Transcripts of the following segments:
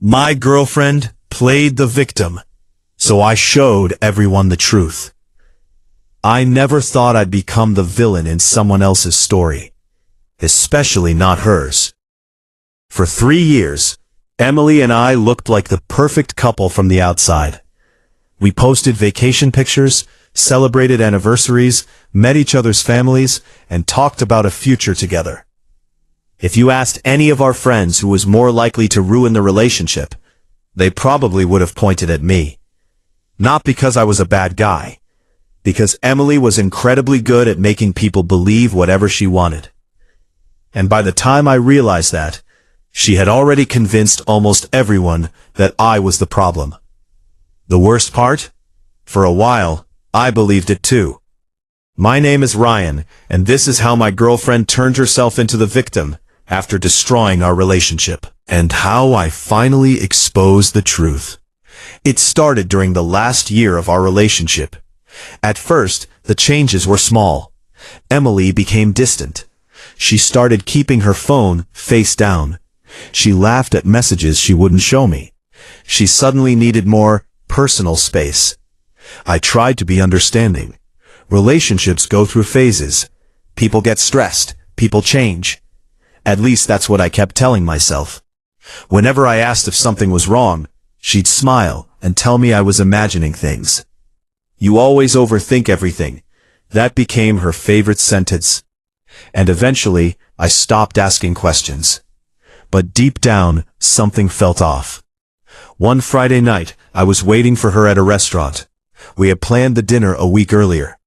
My girlfriend played the victim, so I showed everyone the truth. I never thought I'd become the villain in someone else's story, especially not hers. For 3 years, Emily and I looked like the perfect couple from the outside. We posted vacation pictures, celebrated anniversaries, met each other's families, and talked about a future together. If you asked any of our friends who was more likely to ruin the relationship, they probably would have pointed at me. Not because I was a bad guy, because Emily was incredibly good at making people believe whatever she wanted. And by the time I realized that, she had already convinced almost everyone that I was the problem. The worst part? For a while, I believed it too. My name is Ryan, and this is how my girlfriend turned herself into the victim after destroying our relationship. And how I finally exposed the truth. It started during the last year of our relationship. At first, the changes were small. Emily became distant. She started keeping her phone face down. She laughed at messages she wouldn't show me. She suddenly needed more personal space. I tried to be understanding. Relationships go through phases. People get stressed. People change. At least that's what I kept telling myself. Whenever I asked if something was wrong, she'd smile and tell me I was imagining things. You always overthink everything. That became her favorite sentence. And eventually, I stopped asking questions. But deep down, something felt off. One Friday night, I was waiting for her at a restaurant. We had planned the dinner a week earlier.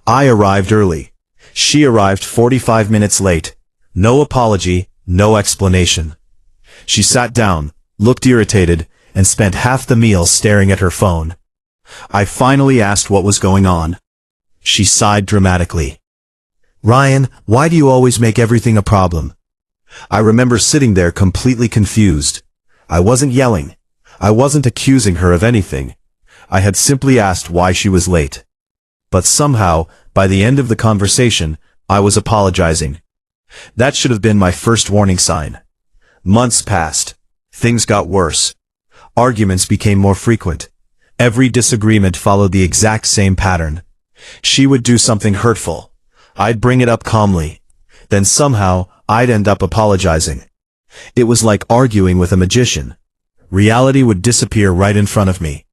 I arrived early. She arrived 45 minutes late. No apology, no explanation. She sat down, looked irritated, and spent half the meal staring at her phone. I finally asked what was going on. She sighed dramatically. Ryan, why do you always make everything a problem? I remember sitting there completely confused. I wasn't yelling. I wasn't accusing her of anything. I had simply asked why she was late. But somehow, by the end of the conversation, I was apologizing. That should have been my first warning sign. Months passed. Things got worse. Arguments became more frequent. Every disagreement followed the exact same pattern. She would do something hurtful. I'd bring it up calmly. Then somehow, I'd end up apologizing. It was like arguing with a magician. Reality would disappear right in front of me.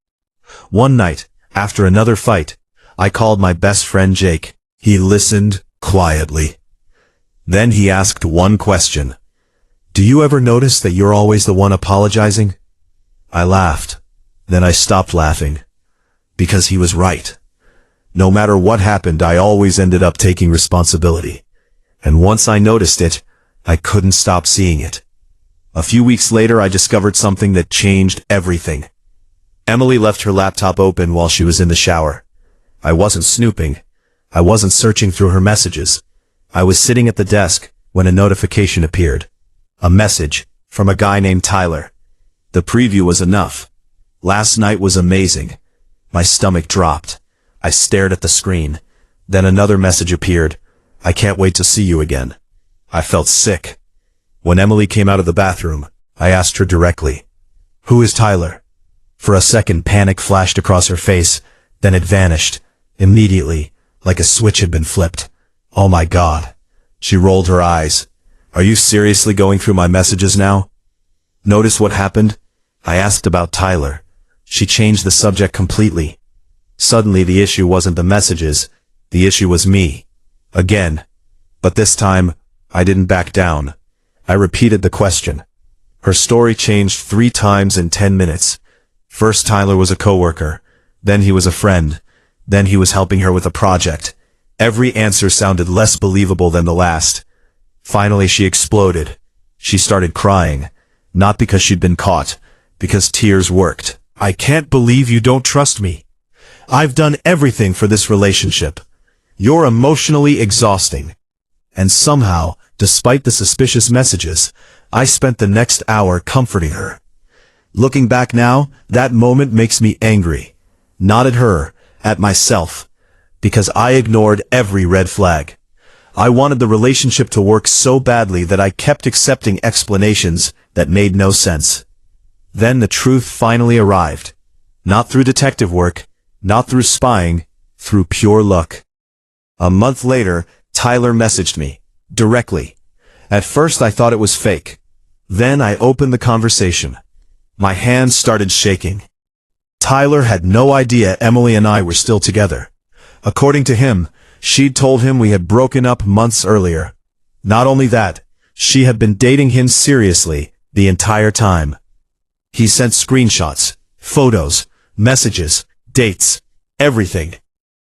One night, after another fight, I called my best friend Jake. He listened quietly. Then he asked one question. Do you ever notice that you're always the one apologizing? I laughed. Then I stopped laughing. Because he was right. No matter what happened, I always ended up taking responsibility. And once I noticed it, I couldn't stop seeing it. A few weeks later, I discovered something that changed everything. Emily left her laptop open while she was in the shower. I wasn't snooping. I wasn't searching through her messages. I was sitting at the desk when a notification appeared. A message from a guy named Tyler. The preview was enough. Last night was amazing. My stomach dropped. I stared at the screen. Then another message appeared. I can't wait to see you again. I felt sick. When Emily came out of the bathroom, I asked her directly, Who is Tyler? For a second, panic flashed across her face. Then it vanished. Immediately, like a switch had been flipped. Oh my God. She rolled her eyes. Are you seriously going through my messages now? Notice what happened? I asked about Tyler. She changed the subject completely. Suddenly the issue wasn't the messages. The issue was me. Again. But this time, I didn't back down. I repeated the question. Her story changed 3 times in 10 minutes. First, Tyler was a coworker. Then he was a friend. Then he was helping her with a project. Every answer sounded less believable than the last. Finally, she exploded. She started crying. Not because she'd been caught, because tears worked. I can't believe you don't trust me. I've done everything for this relationship. You're emotionally exhausting. And somehow, despite the suspicious messages, I spent the next hour comforting her. Looking back now, that moment makes me angry. Not at her, at myself. Because I ignored every red flag. I wanted the relationship to work so badly that I kept accepting explanations that made no sense. Then the truth finally arrived. Not through detective work, not through spying, through pure luck. A month later, Tyler messaged me, directly. At first I thought it was fake. Then I opened the conversation. My hands started shaking. Tyler had no idea Emily and I were still together. According to him, she'd told him we had broken up months earlier. Not only that, she had been dating him seriously the entire time. He sent screenshots, photos, messages, dates, everything.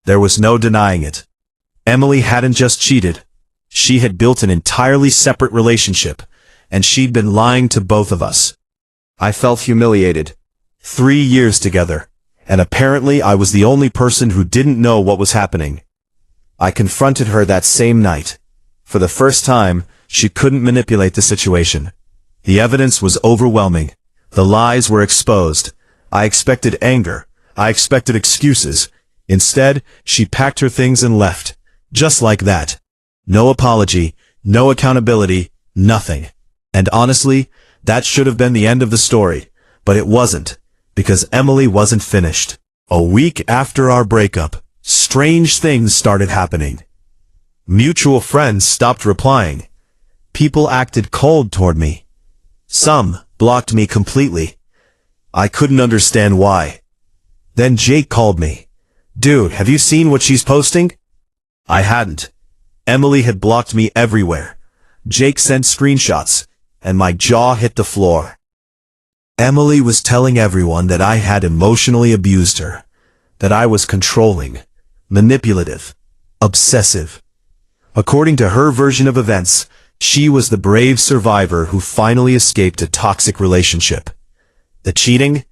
There was no denying it. Emily hadn't just cheated. She had built an entirely separate relationship, and she'd been lying to both of us. I felt humiliated. 3 years together, and apparently I was the only person who didn't know what was happening. I confronted her that same night. For the first time, she couldn't manipulate the situation. The evidence was overwhelming. The lies were exposed. I expected anger. I expected excuses. Instead, she packed her things and left. Just like that. No apology, no accountability, nothing. And honestly, that should have been the end of the story. But it wasn't, because Emily wasn't finished. A week after our breakup, strange things started happening. Mutual friends stopped replying. People acted cold toward me. Some blocked me completely. I couldn't understand why. Then Jake called me. "Dude, have you seen what she's posting?" I hadn't. Emily had blocked me everywhere. Jake sent screenshots, and my jaw hit the floor. Emily was telling everyone that I had emotionally abused her, that I was controlling, manipulative, obsessive. According to her version of events, she was the brave survivor who finally escaped a toxic relationship. The cheating?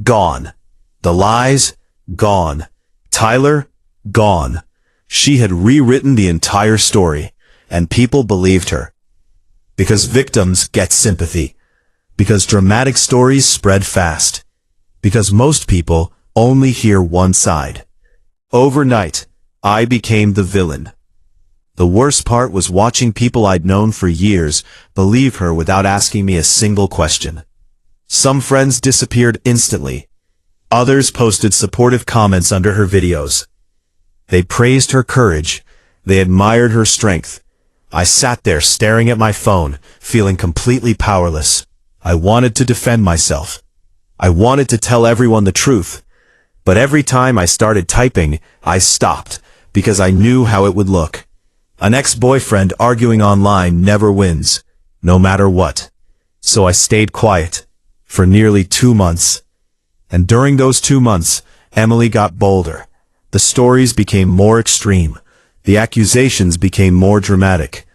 Gone. The lies? Gone. Tyler? Gone. She had rewritten the entire story, and people believed her. Because victims get sympathy. Because dramatic stories spread fast. Because most people only hear one side. Overnight, I became the villain. The worst part was watching people I'd known for years believe her without asking me a single question. Some friends disappeared instantly. Others posted supportive comments under her videos. They praised her courage. They admired her strength. I sat there staring at my phone, feeling completely powerless. I wanted to defend myself. I wanted to tell everyone the truth. But every time I started typing, I stopped, because I knew how it would look. An ex-boyfriend arguing online never wins, no matter what. So I stayed quiet, for nearly 2 months. And during those 2 months, Emily got bolder. The stories became more extreme. The accusations became more dramatic.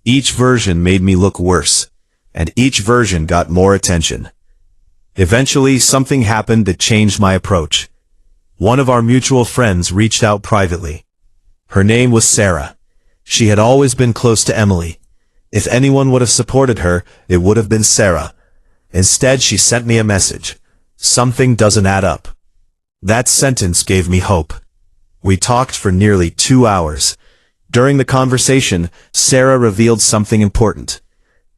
Each version made me look worse, and each version got more attention. Eventually, something happened that changed my approach. One of our mutual friends reached out privately. Her name was Sarah. She had always been close to Emily. If anyone would have supported her, it would have been Sarah. Instead, she sent me a message. "Something doesn't add up." That sentence gave me hope. We talked for nearly 2 hours. During the conversation, Sarah revealed something important.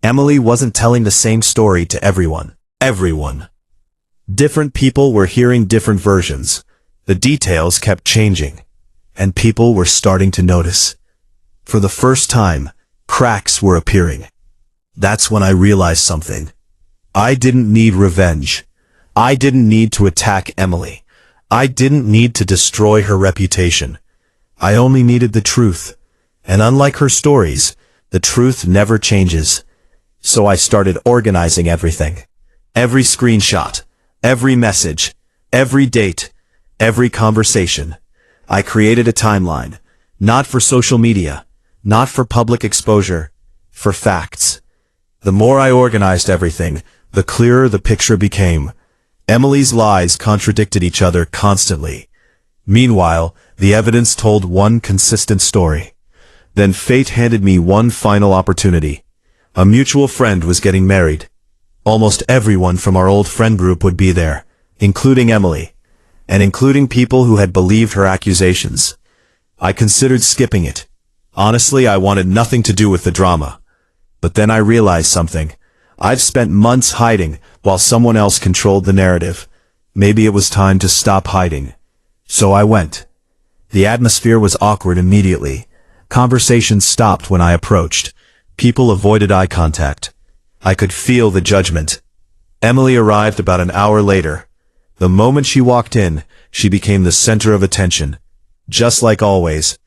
Emily wasn't telling the same story to everyone. Everyone. Different people were hearing different versions. The details kept changing, and people were starting to notice. For the first time, cracks were appearing. That's when I realized something. I didn't need revenge. I didn't need to attack Emily. I didn't need to destroy her reputation. I only needed the truth. And unlike her stories, the truth never changes. So I started organizing everything. Every screenshot, every message, every date, every conversation. I created a timeline, not for social media, not for public exposure, for facts. The more I organized everything, the clearer the picture became. Emily's lies contradicted each other constantly. Meanwhile, the evidence told one consistent story. Then fate handed me one final opportunity. A mutual friend was getting married. Almost everyone from our old friend group would be there, including Emily, and including people who had believed her accusations. I considered skipping it. Honestly, I wanted nothing to do with the drama. But then I realized something. I've spent months hiding, while someone else controlled the narrative. Maybe it was time to stop hiding. So I went. The atmosphere was awkward immediately. Conversations stopped when I approached. People avoided eye contact. I could feel the judgment. Emily arrived about an hour later. The moment she walked in, she became the center of attention. Just like always,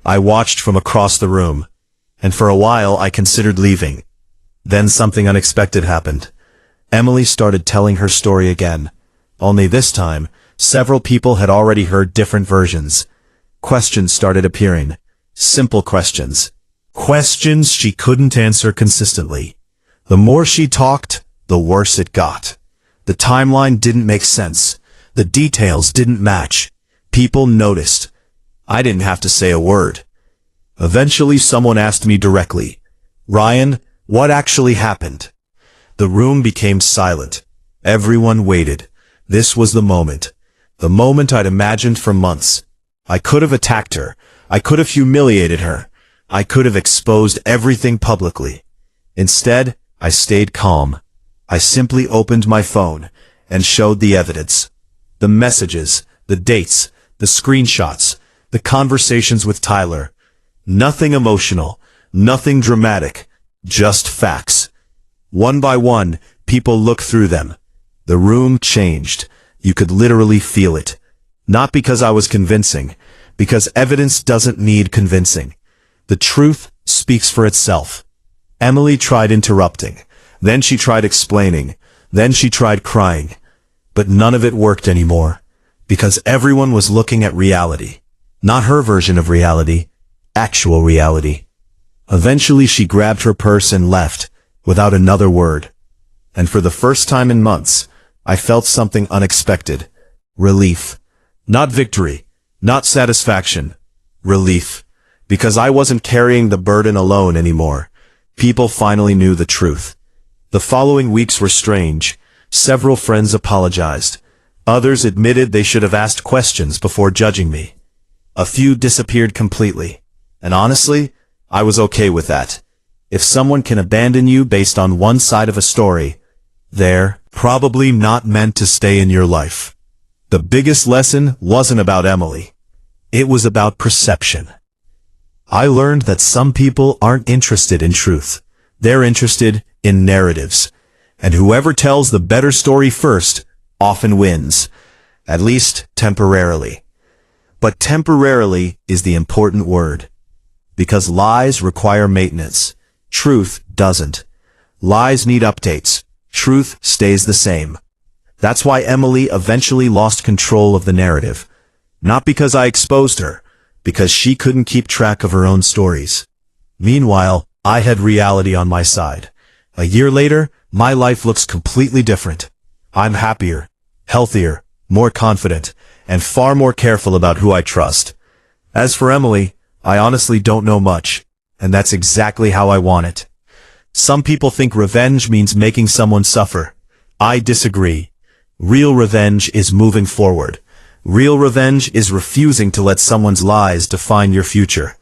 I watched from across the room, and for a while I considered leaving. Then something unexpected happened. Emily started telling her story again. Only this time, several people had already heard different versions. Questions started appearing. Simple questions. Questions she couldn't answer consistently. The more she talked, the worse it got. The timeline didn't make sense. The details didn't match. People noticed. I didn't have to say a word. Eventually someone asked me directly, "Ryan, what actually happened?" The room became silent. Everyone waited. This was the moment. The moment I'd imagined for months. I could have attacked her. I could have humiliated her. I could have exposed everything publicly. Instead, I stayed calm. I simply opened my phone and showed the evidence. The messages, the dates, the screenshots, the conversations with Tyler. Nothing emotional, nothing dramatic, just facts. One by one, people looked through them. The room changed. You could literally feel it. Not because I was convincing, because evidence doesn't need convincing. The truth speaks for itself. Emily tried interrupting. Then she tried explaining. Then she tried crying. But none of it worked anymore. Because everyone was looking at reality. Not her version of reality. Actual reality. Eventually she grabbed her purse and left, without another word. And for the first time in months, I felt something unexpected. Relief. Not victory. Not satisfaction. Relief. Because I wasn't carrying the burden alone anymore. People finally knew the truth. The following weeks were strange. Several friends apologized. Others admitted they should have asked questions before judging me. A few disappeared completely. And honestly, I was okay with that. If someone can abandon you based on one side of a story, they're probably not meant to stay in your life. The biggest lesson wasn't about Emily. It was about perception. I learned that some people aren't interested in truth. They're interested in narratives. And whoever tells the better story first often wins. At least temporarily. But temporarily is the important word. Because lies require maintenance. Truth doesn't. Lies need updates. Truth stays the same. That's why Emily eventually lost control of the narrative. Not because I exposed her, because she couldn't keep track of her own stories. Meanwhile, I had reality on my side. A year later, my life looks completely different. I'm happier, healthier, more confident, and far more careful about who I trust. As for Emily, I honestly don't know much, and that's exactly how I want it. Some people think revenge means making someone suffer. I disagree. Real revenge is moving forward. Real revenge is refusing to let someone's lies define your future.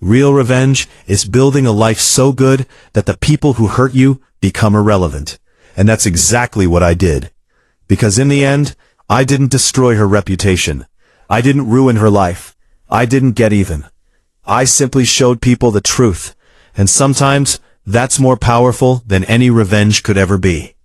Real revenge is building a life so good that the people who hurt you become irrelevant. And that's exactly what I did. Because in the end, I didn't destroy her reputation. I didn't ruin her life. I didn't get even. I simply showed people the truth. And sometimes, that's more powerful than any revenge could ever be.